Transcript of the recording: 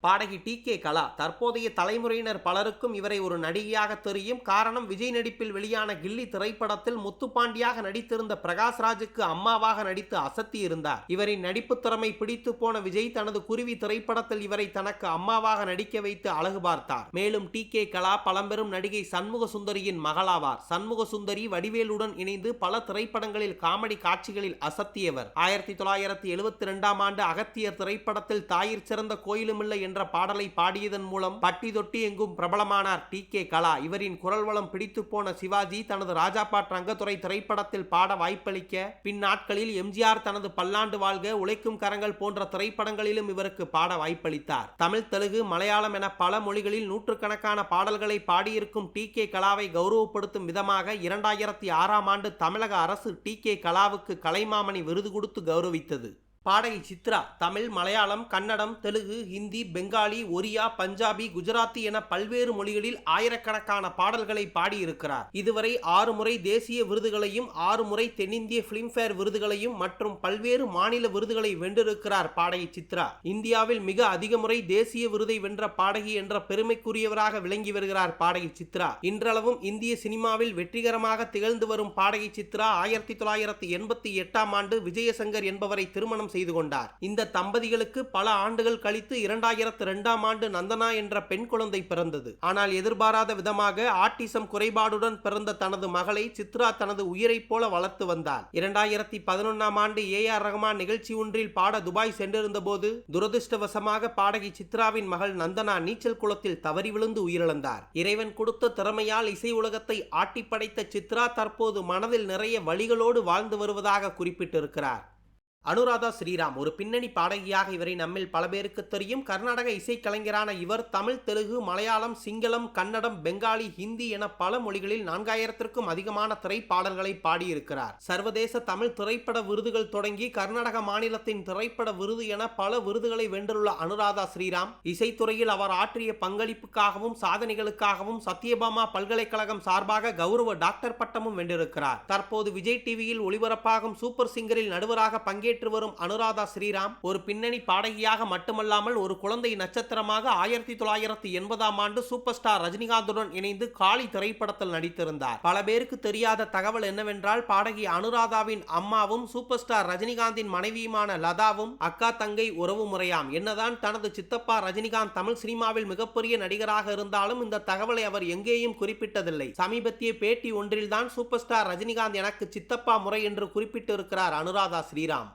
பாடகி டி.கே. கலா. தற்போதைய தலைமுறையினர் பலருக்கும் இவரை ஒரு நடிகையாக தெரியும். காரணம், விஜய் நடிப்பில் வெளியான கில்லி திரைப்படத்தில் முத்துப்பாண்டியாக நடித்திருந்த பிரகாஷ்ராஜுக்கு அம்மாவாக நடித்து அசத்தியிருந்தார். இவரின் நடிப்பு திறமை பிடித்து போன விஜய் தனது குருவி திரைப்படத்தில் இவரை தனக்கு அம்மாவாக நடிக்க வைத்து அழகு பார்த்தார். மேலும் டி.கே. கலா பழம்பெரும் நடிகை சண்முக சுந்தரியின் மகளாவார். சண்முக சுந்தரி வடிவேலுடன் இணைந்து பல திரைப்படங்களில் காமெடி காட்சிகளில் அசத்தியவர். 1972ஆம் ஆண்டு அகத்தியர் திரைப்படத்தில் தாயிற் சிறந்த கோயிலுமில்லை என்ற பாடலை பாடியதன் மூலம் பட்டி தொட்டி எங்கும் பிரபலமானார் டி.கே. கலா. இவரின் குரல் வளம் பிடித்து போன சிவாஜி தனது ராஜாபாட் ரங்கத்துறை திரைப்படத்தில் பாட வாய்ப்பளிக்க, பின் நாட்களில் எம்.ஜி.ஆர். தனது பல்லாண்டு வாழ்க, உழைக்கும் கரங்கள் போன்ற திரைப்படங்களிலும் இவருக்கு பாட வாய்ப்பளித்தார். தமிழ், தெலுங்கு, மலையாளம் என பல மொழிகளில் நூற்றுக்கணக்கான பாடல்களை பாடியிருக்கும் டி.கே. கலாவை கௌரவப்படுத்தும் விதமாக 2006ஆம் ஆண்டு தமிழக அரசு டி.கே. கலாவுக்கு கலைமாமணி விருது கொடுத்து கௌரவித்தது. பாடகி சித்ரா தமிழ், மலையாளம், கன்னடம், தெலுங்கு, ஹிந்தி, பெங்காலி, ஒரியா, பஞ்சாபி, குஜராத்தி என பல்வேறு மொழிகளில் ஆயிரக்கணக்கான பாடல்களை பாடியிருக்கிறார். இதுவரை 6 முறை தேசிய விருதுகளையும் 6 முறை தென்னிந்திய பிலிம்பேர் விருதுகளையும் மற்றும் பல்வேறு மாநில விருதுகளை வென்றிருக்கிறார் பாடகி சித்ரா. இந்தியாவில் மிக அதிக முறை தேசிய விருதை வென்ற பாடகி என்ற பெருமைக்குரியவராக விளங்கி வருகிறார் பாடகி சித்ரா. இன்றளவும் இந்திய சினிமாவில் வெற்றிகரமாக திகழ்ந்து வரும் பாடகி சித்ரா 1988ஆம் ஆண்டு விஜயசங்கர் என்பவரை திருமணம் செய்து கொண்டார். இந்த தம்பதிகளுக்கு பல ஆண்டுகள் கழித்து 2002ஆம் ஆண்டு நந்தனா என்ற பெண் குழந்தை பிறந்தது. ஆனால் எதிர்பாராத விதமாக ஆட்டிசம் குறைபாடுடன் பிறந்த தனது மகளை சித்ரா தனது உயிரை போல வளர்த்து வந்தார். 2011ஆம் ஆண்டு ஏ.ஆர். ரஹ்மான் நிகழ்ச்சி ஒன்றில் பாட துபாய் சென்றிருந்த போது துரதிருஷ்டவசமாக பாடகி சித்ராவின் மகள் நந்தனா நீச்சல் குளத்தில் தவறி விழுந்து உயிரிழந்தார். இறைவன் கொடுத்த திறமையால் இசை உலகத்தை ஆட்டி படைத்த சித்ரா தற்போது மனதில் நிறைய வலிகளோடு வாழ்ந்து வருவதாக குறிப்பிட்டிருக்கிறார். அனுராதா ஸ்ரீராம் ஒரு பின்னணி பாடகியாக இவரை நம்மில் பல பேருக்கு தெரியும். கர்நாடக இசைக்கலைஞரான இவர் தமிழ், தெலுங்கு, மலையாளம், சிங்களம், கன்னடம், பெங்காலி, ஹிந்தி என பல மொழிகளில் 4000த்திற்கும் அதிகமான திரைப்பாடல்களை பாடியிருக்கிறார். சர்வதேச தமிழ் திரைப்பட விருதுகள் தொடங்கி கர்நாடக மாநிலத்தின் திரைப்பட விருது என பல விருதுகளை வென்றுள்ள அனுராதா ஸ்ரீராம் இசைத்துறையில் அவர் ஆற்றிய பங்களிப்புக்காகவும் சாதனைகளுக்காகவும் சத்யபாமா பல்கலைக்கழகம் சார்பாக கௌரவ டாக்டர் பட்டமும் வென்றிருக்கிறார். தற்போது விஜய் டிவியில் ஒளிபரப்பாகும் சூப்பர் சிங்கரில் நடுவராக பங்கேற்று வரும் அனுராதா ஸ்ரீராம் ஒரு பின்னணி பாடகியாக மட்டுமல்லாமல் ஒரு குழந்தை நட்சத்திரமாக 1980ஆம் ஆண்டு சூப்பர் ஸ்டார் ரஜினிகாந்துடன் இணைந்து காளி திரைப்படத்தில் நடித்திருந்தார். பல பேருக்கு தெரியாத தகவல் என்னவென்றால், பாடகி அனுராதாவின் அம்மாவும் சூப்பர் ஸ்டார் ரஜினிகாந்தின் மனைவியுமான லதாவும் அக்கா தங்கை உறவு முறையாம். என்னதான் தனது சித்தப்பா ரஜினிகாந்த் தமிழ் சினிமாவில் மிகப்பெரிய நடிகராக இருந்தாலும் இந்த தகவலை அவர் எங்கேயும் குறிப்பிட்டதில்லை. சமீபத்திய பேட்டி ஒன்றில்தான் சூப்பர் ஸ்டார் ரஜினிகாந்த் எனக்கு சித்தப்பா முறை என்று குறிப்பிட்டிருக்கிறார் அனுராதா ஸ்ரீராம்.